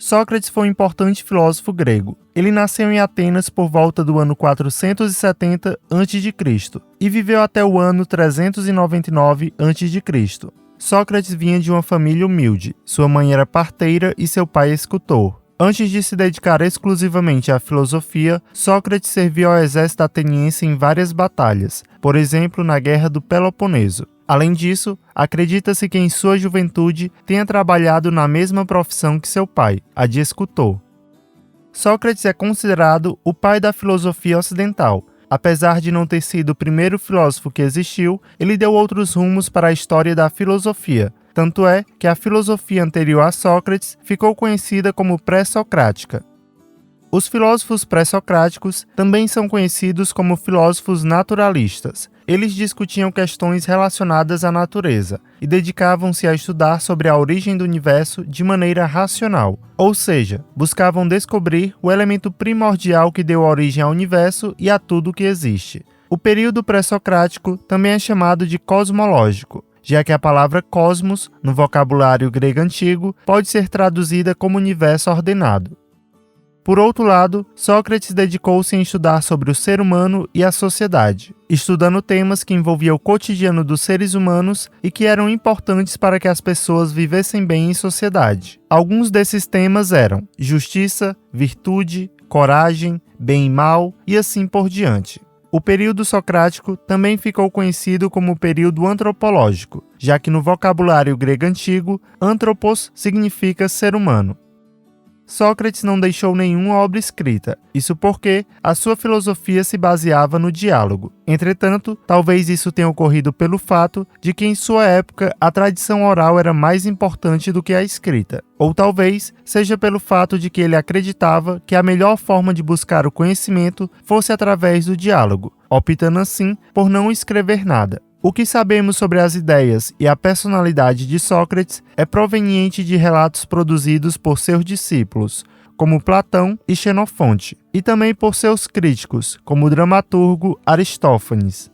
Sócrates foi um importante filósofo grego. Ele nasceu em Atenas por volta do ano 470 a.C. e viveu até o ano 399 a.C. Sócrates vinha de uma família humilde. Sua mãe era parteira e seu pai escultor. Antes de se dedicar exclusivamente à filosofia, Sócrates serviu ao exército ateniense em várias batalhas, por exemplo, na Guerra do Peloponeso. Além disso, acredita-se que em sua juventude tenha trabalhado na mesma profissão que seu pai, a de escultor. Sócrates é considerado o pai da filosofia ocidental. Apesar de não ter sido o primeiro filósofo que existiu, ele deu outros rumos para a história da filosofia. Tanto é que a filosofia anterior a Sócrates ficou conhecida como pré-socrática. Os filósofos pré-socráticos também são conhecidos como filósofos naturalistas. Eles discutiam questões relacionadas à natureza e dedicavam-se a estudar sobre a origem do universo de maneira racional, ou seja, buscavam descobrir o elemento primordial que deu origem ao universo e a tudo que existe. O período pré-socrático também é chamado de cosmológico, já que a palavra cosmos, no vocabulário grego antigo, pode ser traduzida como universo ordenado. Por outro lado, Sócrates dedicou-se em estudar sobre o ser humano e a sociedade, estudando temas que envolviam o cotidiano dos seres humanos e que eram importantes para que as pessoas vivessem bem em sociedade. Alguns desses temas eram justiça, virtude, coragem, bem e mal e assim por diante. O período socrático também ficou conhecido como o período antropológico, já que no vocabulário grego antigo, anthropos significa ser humano. Sócrates não deixou nenhuma obra escrita, isso porque a sua filosofia se baseava no diálogo. Entretanto, talvez isso tenha ocorrido pelo fato de que em sua época a tradição oral era mais importante do que a escrita, ou talvez seja pelo fato de que ele acreditava que a melhor forma de buscar o conhecimento fosse através do diálogo, optando assim por não escrever nada. O que sabemos sobre as ideias e a personalidade de Sócrates é proveniente de relatos produzidos por seus discípulos, como Platão e Xenofonte, e também por seus críticos, como o dramaturgo Aristófanes.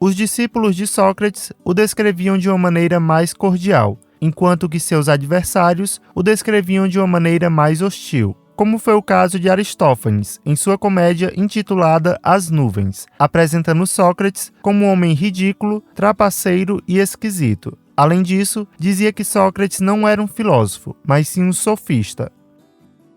Os discípulos de Sócrates o descreviam de uma maneira mais cordial, enquanto que seus adversários o descreviam de uma maneira mais hostil, como foi o caso de Aristófanes, em sua comédia intitulada As Nuvens, apresentando Sócrates como um homem ridículo, trapaceiro e esquisito. Além disso, dizia que Sócrates não era um filósofo, mas sim um sofista.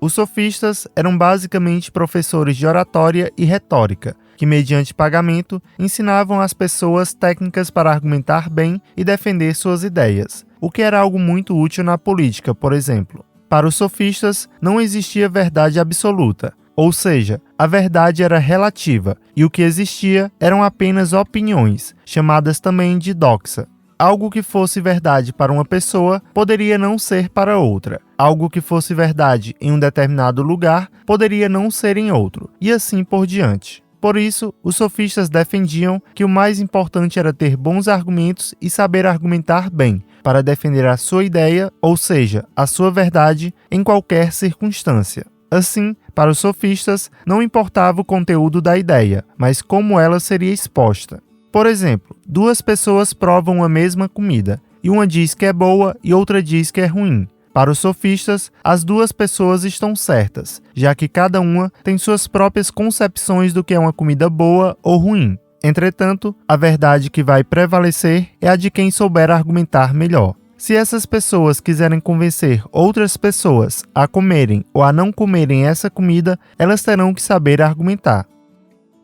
Os sofistas eram basicamente professores de oratória e retórica, que, mediante pagamento, ensinavam às pessoas técnicas para argumentar bem e defender suas ideias, o que era algo muito útil na política, por exemplo. Para os sofistas, não existia verdade absoluta, ou seja, a verdade era relativa, e o que existia eram apenas opiniões, chamadas também de doxa. Algo que fosse verdade para uma pessoa poderia não ser para outra. Algo que fosse verdade em um determinado lugar poderia não ser em outro, e assim por diante. Por isso, os sofistas defendiam que o mais importante era ter bons argumentos e saber argumentar bem, para defender a sua ideia, ou seja, a sua verdade, em qualquer circunstância. Assim, para os sofistas, não importava o conteúdo da ideia, mas como ela seria exposta. Por exemplo, duas pessoas provam a mesma comida, e uma diz que é boa e outra diz que é ruim. Para os sofistas, as duas pessoas estão certas, já que cada uma tem suas próprias concepções do que é uma comida boa ou ruim. Entretanto, a verdade que vai prevalecer é a de quem souber argumentar melhor. Se essas pessoas quiserem convencer outras pessoas a comerem ou a não comerem essa comida, elas terão que saber argumentar.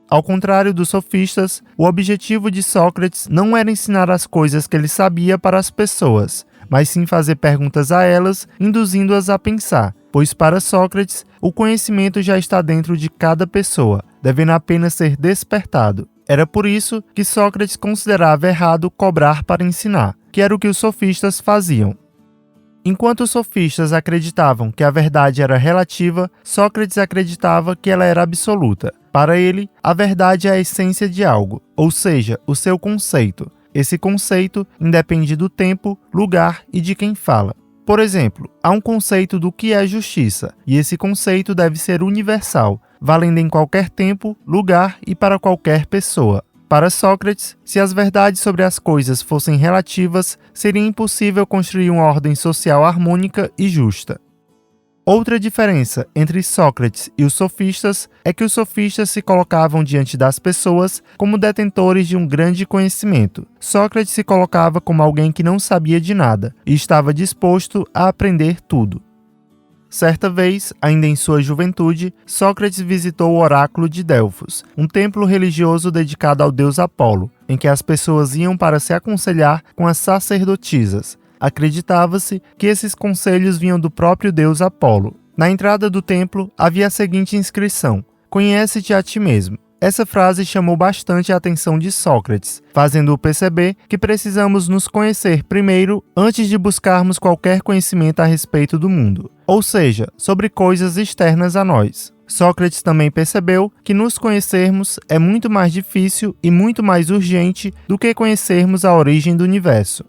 Ao contrário dos sofistas, o objetivo de Sócrates não era ensinar as coisas que ele sabia para as pessoas, mas sim fazer perguntas a elas, induzindo-as a pensar, pois para Sócrates, o conhecimento já está dentro de cada pessoa, devendo apenas ser despertado. Era por isso que Sócrates considerava errado cobrar para ensinar, que era o que os sofistas faziam. Enquanto os sofistas acreditavam que a verdade era relativa, Sócrates acreditava que ela era absoluta. Para ele, a verdade é a essência de algo, ou seja, o seu conceito. Esse conceito independe do tempo, lugar e de quem fala. Por exemplo, há um conceito do que é justiça, e esse conceito deve ser universal, valendo em qualquer tempo, lugar e para qualquer pessoa. Para Sócrates, se as verdades sobre as coisas fossem relativas, seria impossível construir uma ordem social harmônica e justa. Outra diferença entre Sócrates e os sofistas é que os sofistas se colocavam diante das pessoas como detentores de um grande conhecimento. Sócrates se colocava como alguém que não sabia de nada e estava disposto a aprender tudo. Certa vez, ainda em sua juventude, Sócrates visitou o oráculo de Delfos, um templo religioso dedicado ao deus Apolo, em que as pessoas iam para se aconselhar com as sacerdotisas. Acreditava-se que esses conselhos vinham do próprio deus Apolo. Na entrada do templo havia a seguinte inscrição: "Conhece-te a ti mesmo". Essa frase chamou bastante a atenção de Sócrates, fazendo-o perceber que precisamos nos conhecer primeiro antes de buscarmos qualquer conhecimento a respeito do mundo, ou seja, sobre coisas externas a nós. Sócrates também percebeu que nos conhecermos é muito mais difícil e muito mais urgente do que conhecermos a origem do universo.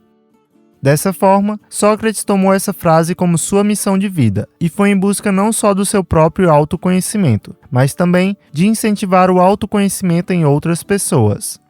Dessa forma, Sócrates tomou essa frase como sua missão de vida e foi em busca não só do seu próprio autoconhecimento, mas também de incentivar o autoconhecimento em outras pessoas.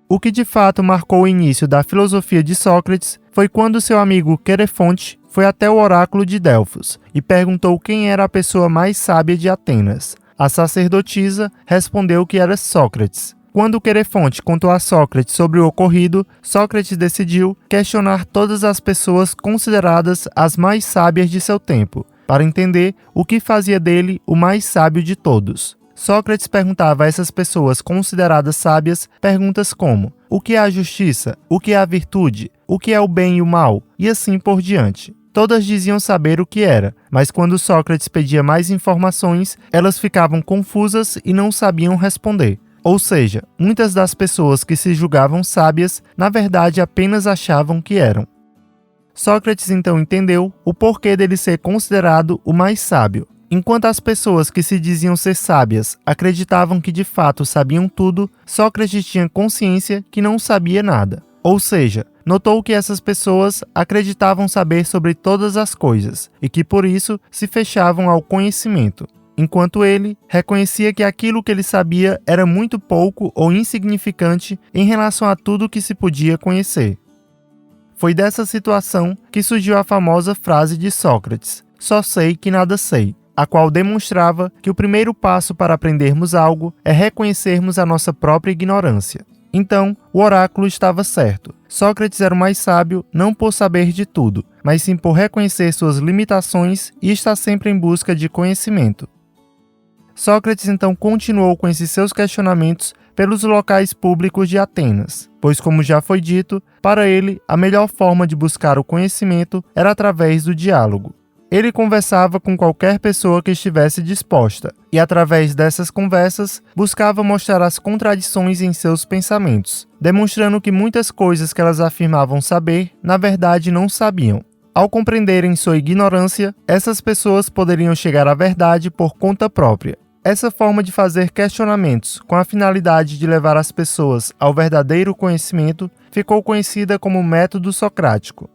O que de fato marcou o início da filosofia de Sócrates foi quando seu amigo Querefonte foi até o oráculo de Delfos e perguntou quem era a pessoa mais sábia de Atenas. A sacerdotisa respondeu que era Sócrates. Quando Querefonte contou a Sócrates sobre o ocorrido, Sócrates decidiu questionar todas as pessoas consideradas as mais sábias de seu tempo, para entender o que fazia dele o mais sábio de todos. Sócrates perguntava a essas pessoas consideradas sábias perguntas como: o que é a justiça? O que é a virtude? O que é o bem e o mal? E assim por diante. Todas diziam saber o que era, mas quando Sócrates pedia mais informações, elas ficavam confusas e não sabiam responder. Ou seja, muitas das pessoas que se julgavam sábias, na verdade apenas achavam que eram. Sócrates então entendeu o porquê dele ser considerado o mais sábio. Enquanto as pessoas que se diziam ser sábias acreditavam que de fato sabiam tudo, Sócrates tinha consciência que não sabia nada. Ou seja, notou que essas pessoas acreditavam saber sobre todas as coisas e que por isso se fechavam ao conhecimento, enquanto ele reconhecia que aquilo que ele sabia era muito pouco ou insignificante em relação a tudo que se podia conhecer. Foi dessa situação que surgiu a famosa frase de Sócrates: "Só sei que nada sei", a qual demonstrava que o primeiro passo para aprendermos algo é reconhecermos a nossa própria ignorância. Então, o oráculo estava certo. Sócrates era o mais sábio não por saber de tudo, mas sim por reconhecer suas limitações e estar sempre em busca de conhecimento. Sócrates então continuou com esses seus questionamentos pelos locais públicos de Atenas, pois, como já foi dito, para ele a melhor forma de buscar o conhecimento era através do diálogo. Ele conversava com qualquer pessoa que estivesse disposta, e através dessas conversas buscava mostrar as contradições em seus pensamentos, demonstrando que muitas coisas que elas afirmavam saber, na verdade não sabiam. Ao compreenderem sua ignorância, essas pessoas poderiam chegar à verdade por conta própria. Essa forma de fazer questionamentos com a finalidade de levar as pessoas ao verdadeiro conhecimento ficou conhecida como método socrático.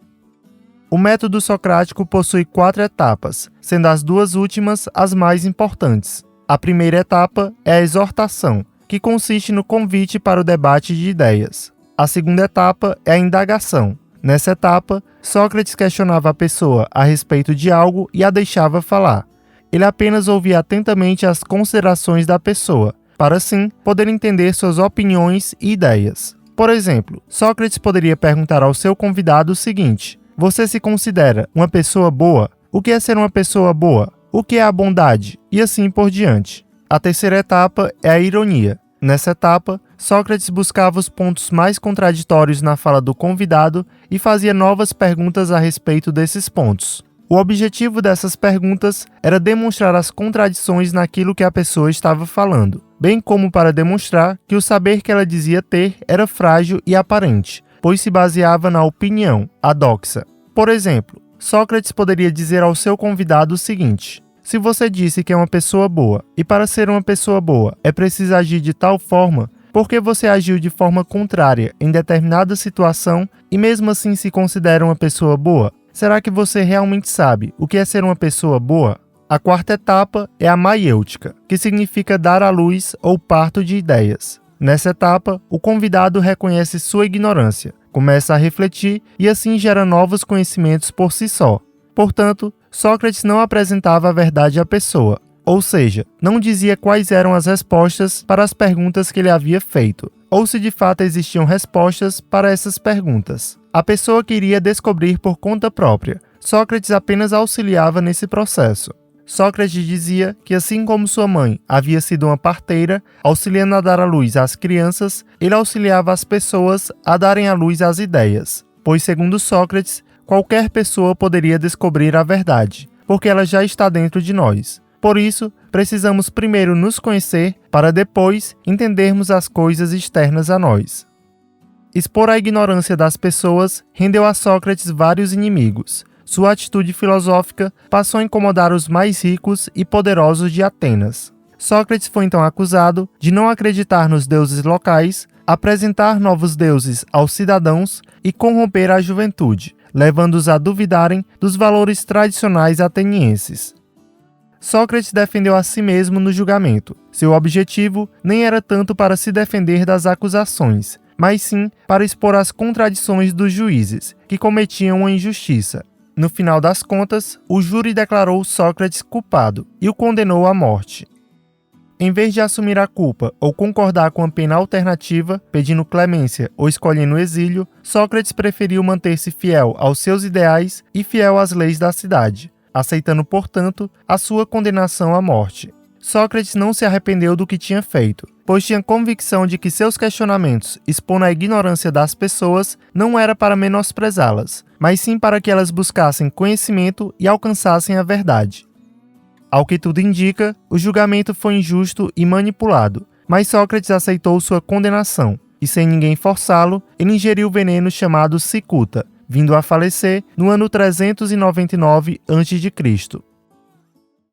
O método socrático possui 4 etapas, sendo as 2 últimas as mais importantes. A primeira etapa é a exortação, que consiste no convite para o debate de ideias. A segunda etapa é a indagação. Nessa etapa, Sócrates questionava a pessoa a respeito de algo e a deixava falar. Ele apenas ouvia atentamente as considerações da pessoa, para assim poder entender suas opiniões e ideias. Por exemplo, Sócrates poderia perguntar ao seu convidado o seguinte: "Você se considera uma pessoa boa? O que é ser uma pessoa boa? O que é a bondade?" E assim por diante. A terceira etapa é a ironia. Nessa etapa, Sócrates buscava os pontos mais contraditórios na fala do convidado e fazia novas perguntas a respeito desses pontos. O objetivo dessas perguntas era demonstrar as contradições naquilo que a pessoa estava falando, bem como para demonstrar que o saber que ela dizia ter era frágil e aparente, pois se baseava na opinião, a doxa. Por exemplo, Sócrates poderia dizer ao seu convidado o seguinte: "Se você disse que é uma pessoa boa, e para ser uma pessoa boa é preciso agir de tal forma, por que você agiu de forma contrária em determinada situação e mesmo assim se considera uma pessoa boa? Será que você realmente sabe o que é ser uma pessoa boa?" A quarta etapa é a maiêutica, que significa dar à luz ou parto de ideias. Nessa etapa, o convidado reconhece sua ignorância, começa a refletir e assim gera novos conhecimentos por si só. Portanto, Sócrates não apresentava a verdade à pessoa, ou seja, não dizia quais eram as respostas para as perguntas que ele havia feito, ou se de fato existiam respostas para essas perguntas. A pessoa queria descobrir por conta própria. Sócrates apenas auxiliava nesse processo. Sócrates dizia que, assim como sua mãe havia sido uma parteira, auxiliando a dar à luz às crianças, ele auxiliava as pessoas a darem à luz às ideias, pois, segundo Sócrates, qualquer pessoa poderia descobrir a verdade, porque ela já está dentro de nós. Por isso, precisamos primeiro nos conhecer para depois entendermos as coisas externas a nós. Expor a ignorância das pessoas rendeu a Sócrates vários inimigos. Sua atitude filosófica passou a incomodar os mais ricos e poderosos de Atenas. Sócrates foi então acusado de não acreditar nos deuses locais, apresentar novos deuses aos cidadãos e corromper a juventude, levando-os a duvidarem dos valores tradicionais atenienses. Sócrates defendeu a si mesmo no julgamento. Seu objetivo nem era tanto para se defender das acusações, mas sim para expor as contradições dos juízes, que cometiam uma injustiça. No final das contas, o júri declarou Sócrates culpado e o condenou à morte. Em vez de assumir a culpa ou concordar com a pena alternativa, pedindo clemência ou escolhendo o exílio, Sócrates preferiu manter-se fiel aos seus ideais e fiel às leis da cidade, aceitando, portanto, a sua condenação à morte. Sócrates não se arrependeu do que tinha feito, pois tinha convicção de que seus questionamentos, expondo a ignorância das pessoas, não era para menosprezá-las, mas sim para que elas buscassem conhecimento e alcançassem a verdade. Ao que tudo indica, o julgamento foi injusto e manipulado, mas Sócrates aceitou sua condenação, e sem ninguém forçá-lo, ele ingeriu o veneno chamado cicuta, vindo a falecer no ano 399 a.C.